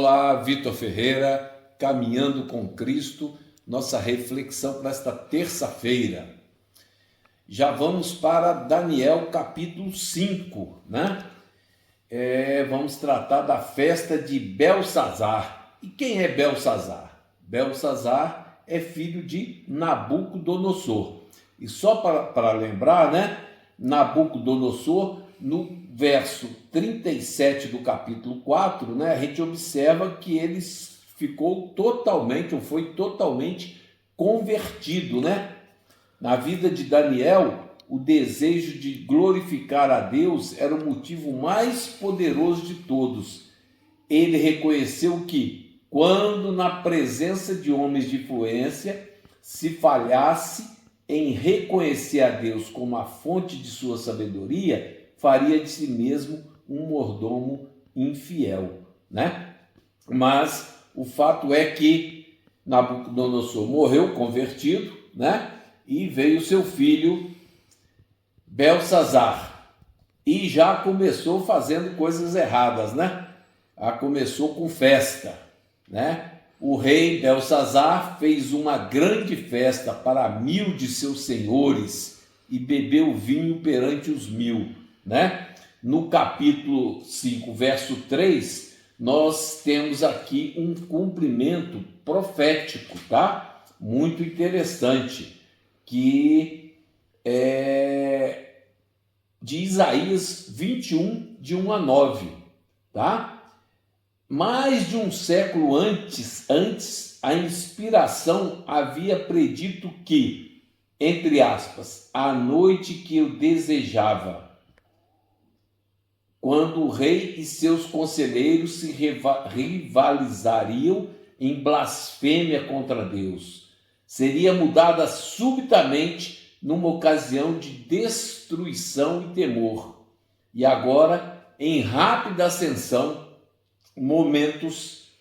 Olá, Vitor Ferreira, Caminhando com Cristo, nossa reflexão para esta terça-feira. Já vamos para Daniel capítulo 5, né? Vamos tratar da festa de Belsazar. E quem é Belsazar? Belsazar é filho de Nabucodonosor. E só para lembrar, né? Nabucodonosor, no verso 37 do capítulo 4, né, a gente observa que ele foi totalmente convertido, né? Na vida de Daniel, o desejo de glorificar a Deus era o motivo mais poderoso de todos. Ele reconheceu que, quando na presença de homens de influência, se falhasse em reconhecer a Deus como a fonte de sua sabedoria, faria de si mesmo um mordomo infiel, né? Mas o fato é que Nabucodonosor morreu convertido, né? E veio seu filho Belsazar e já começou fazendo coisas erradas, né? Começou com festa, né? O rei Belsazar fez uma grande festa para 1000 de seus senhores e bebeu vinho perante os 1000. Né? No capítulo 5, verso 3, nós temos aqui um cumprimento profético, tá? Muito interessante, que é de Isaías 21, de 1 a 9, tá? Mais de um século antes, a inspiração havia predito que, entre aspas, a noite que eu desejava, quando o rei e seus conselheiros se rivalizariam em blasfêmia contra Deus, seria mudada subitamente numa ocasião de destruição e temor. E agora, em rápida ascensão, momentosos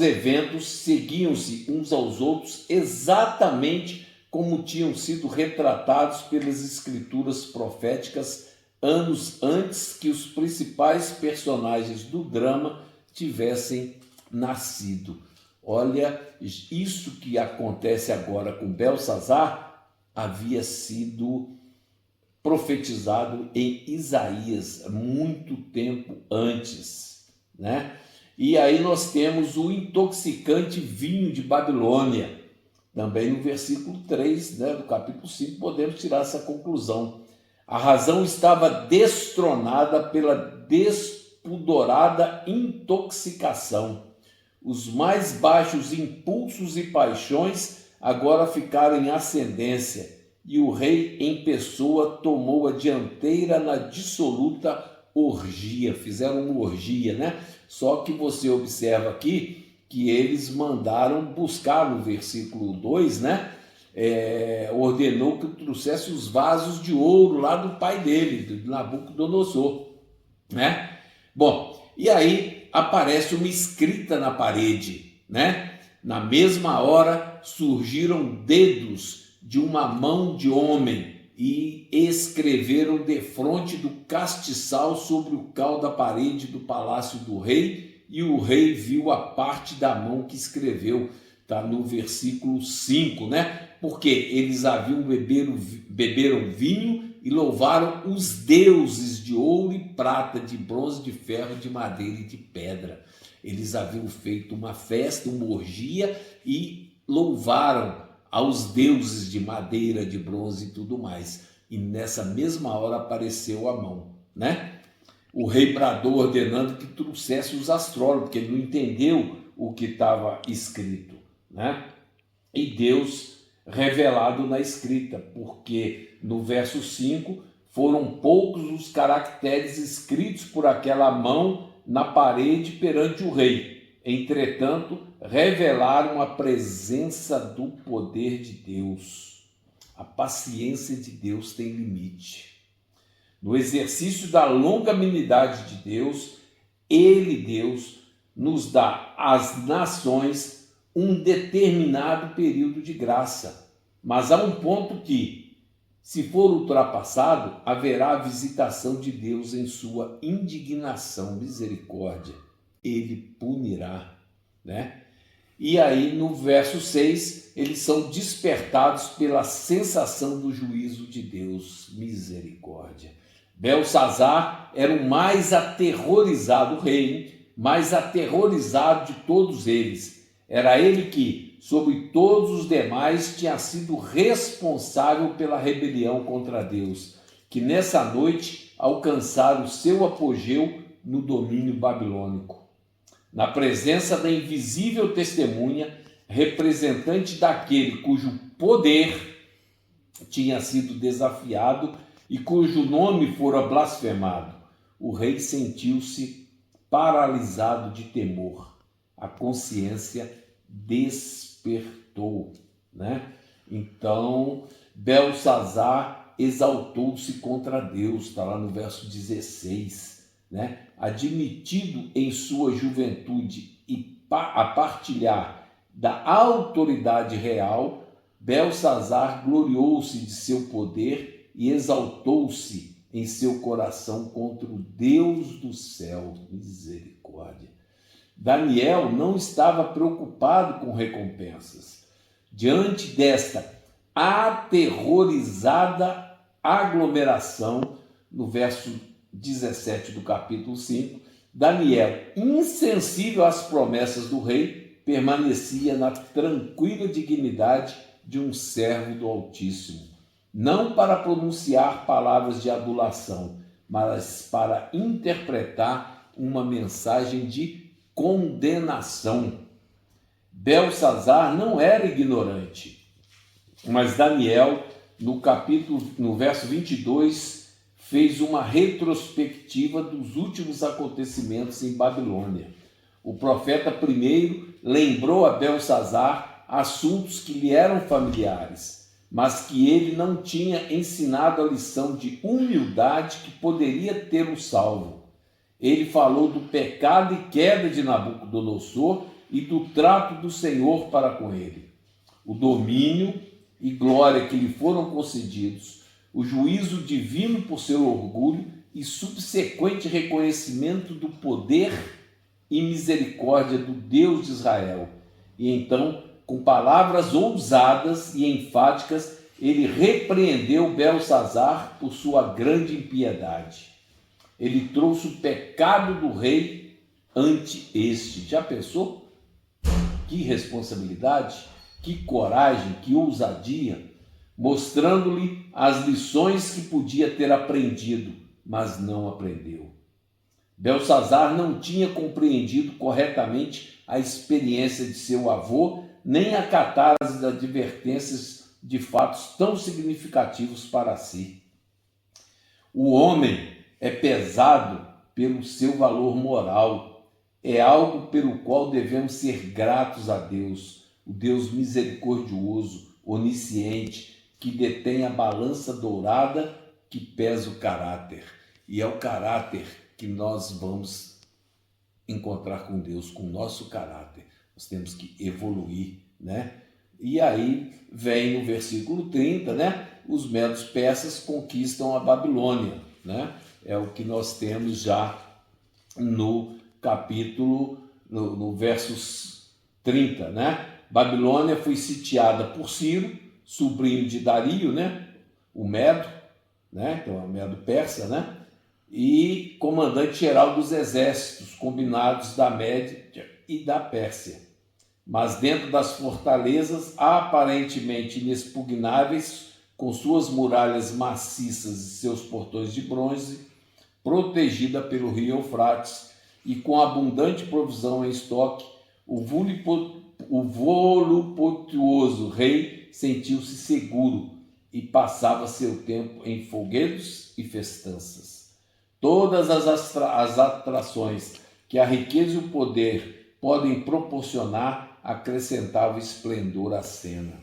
eventos seguiam-se uns aos outros exatamente como tinham sido retratados pelas escrituras proféticas anos antes que os principais personagens do drama tivessem nascido. Olha, isso que acontece agora com Belsazar havia sido profetizado em Isaías muito tempo antes, né? E aí nós temos o intoxicante vinho de Babilônia. Também no versículo 3, né, do capítulo 5, podemos tirar essa conclusão. A razão estava destronada pela despudorada intoxicação. Os mais baixos impulsos e paixões agora ficaram em ascendência, e o rei em pessoa tomou a dianteira na dissoluta orgia. Fizeram uma orgia, né? Só que você observa aqui que eles mandaram buscar no versículo 2, né? Ordenou que trouxesse os vasos de ouro lá do pai dele, do Nabucodonosor, né? Bom, e aí aparece uma escrita na parede, né? Na mesma hora surgiram dedos de uma mão de homem e escreveram defronte do castiçal sobre o cal da parede do palácio do rei, e o rei viu a parte da mão que escreveu. Está no versículo 5, né? Porque eles haviam beberam vinho e louvaram os deuses de ouro e prata, de bronze, de ferro, de madeira e de pedra. Eles haviam feito uma festa, uma orgia, e louvaram aos deuses de madeira, de bronze e tudo mais. E nessa mesma hora apareceu a mão, né? O rei bradou ordenando que trouxesse os astrólogos, porque ele não entendeu o que estava escrito, né? E Deus revelado na escrita, porque no verso 5 foram poucos os caracteres escritos por aquela mão na parede perante o rei. Entretanto, revelaram a presença do poder de Deus. A paciência de Deus tem limite. No exercício da longanimidade de Deus, Deus, nos dá às nações um determinado período de graça. Mas há um ponto que, se for ultrapassado, haverá a visitação de Deus em sua indignação, misericórdia. ele punirá, né? E aí no verso 6, eles são despertados pela sensação do juízo de Deus, misericórdia. Belsazar era o mais aterrorizado rei, mais aterrorizado de todos eles. Era ele que, sobre todos os demais, tinha sido responsável pela rebelião contra Deus, que nessa noite alcançaram o seu apogeu no domínio babilônico. Na presença da invisível testemunha, representante daquele cujo poder tinha sido desafiado e cujo nome fora blasfemado, o rei sentiu-se paralisado de temor. A consciência despertou, né? Então, Belsazar exaltou-se contra Deus, está lá no verso 16, né? Admitido em sua juventude a partilhar da autoridade real, Belsazar gloriou-se de seu poder e exaltou-se em seu coração contra o Deus do céu. Misericórdia. Daniel não estava preocupado com recompensas. Diante desta aterrorizada aglomeração, no verso 17 do capítulo 5, Daniel, insensível às promessas do rei, permanecia na tranquila dignidade de um servo do Altíssimo, não para pronunciar palavras de adulação, mas para interpretar uma mensagem de condenação. Belsazar não era ignorante, mas Daniel, no verso 22, fez uma retrospectiva dos últimos acontecimentos em Babilônia. O profeta primeiro lembrou a Belsazar assuntos que lhe eram familiares, mas que ele não tinha ensinado a lição de humildade que poderia tê-lo salvo. Ele falou do pecado e queda de Nabucodonosor e do trato do Senhor para com ele, o domínio e glória que lhe foram concedidos, o juízo divino por seu orgulho e subsequente reconhecimento do poder e misericórdia do Deus de Israel. E então, com palavras ousadas e enfáticas, ele repreendeu Belsazar por sua grande impiedade. Ele trouxe o pecado do rei ante este. Já pensou? Que responsabilidade, que coragem, que ousadia, mostrando-lhe as lições que podia ter aprendido, mas não aprendeu. Belsazar não tinha compreendido corretamente a experiência de seu avô, nem acatar as advertências de fatos tão significativos para si. O homem é pesado pelo seu valor moral, é algo pelo qual devemos ser gratos a Deus, o Deus misericordioso, onisciente, que detém a balança dourada que pesa o caráter. E é o caráter que nós vamos encontrar com Deus, com o nosso caráter. Nós temos que evoluir, né? E aí vem no versículo 30, né? Os medos persas conquistam a Babilônia, né? É o que nós temos já no capítulo, no versos 30, né? Babilônia foi sitiada por Ciro, sobrinho de Dario, né? O Medo, né? Então, é o Medo persa, né? E comandante-geral dos exércitos combinados da Média e da Pérsia. Mas dentro das fortalezas aparentemente inexpugnáveis, com suas muralhas maciças e seus portões de bronze, protegida pelo rio Eufrates e com abundante provisão em estoque, o voluptuoso rei sentiu-se seguro e passava seu tempo em folguedos e festanças. Todas as atrações que a riqueza e o poder podem proporcionar acrescentavam esplendor à cena.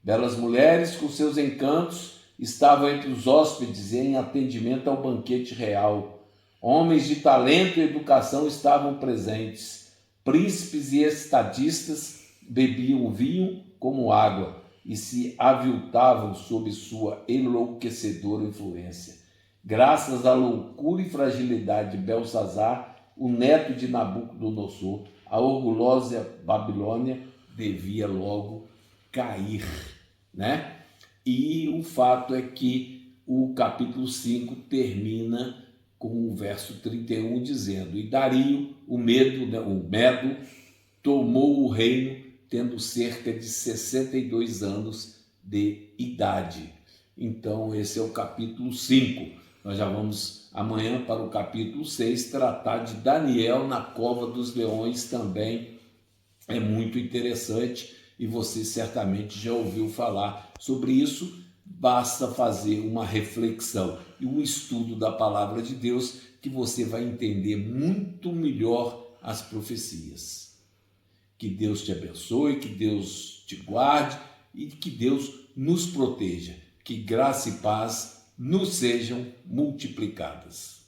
Belas mulheres com seus encantos estavam entre os hóspedes em atendimento ao banquete real. Homens de talento e educação estavam presentes. Príncipes e estadistas bebiam vinho como água e se aviltavam sob sua enlouquecedora influência. Graças à loucura e fragilidade de Belsazar, o neto de Nabucodonosor, a orgulhosa Babilônia, devia logo cair, né? E o fato é que o capítulo 5 termina com o verso 31 dizendo: e Dario, o Medo, tomou o reino tendo cerca de 62 anos de idade. Então esse é o capítulo 5. Nós já vamos amanhã para o capítulo 6 tratar de Daniel na cova dos leões, também é muito interessante e você certamente já ouviu falar sobre isso. Basta fazer uma reflexão e um estudo da palavra de Deus que você vai entender muito melhor as profecias. Que Deus te abençoe, que Deus te guarde e que Deus nos proteja. Que graça e paz nos sejam multiplicadas.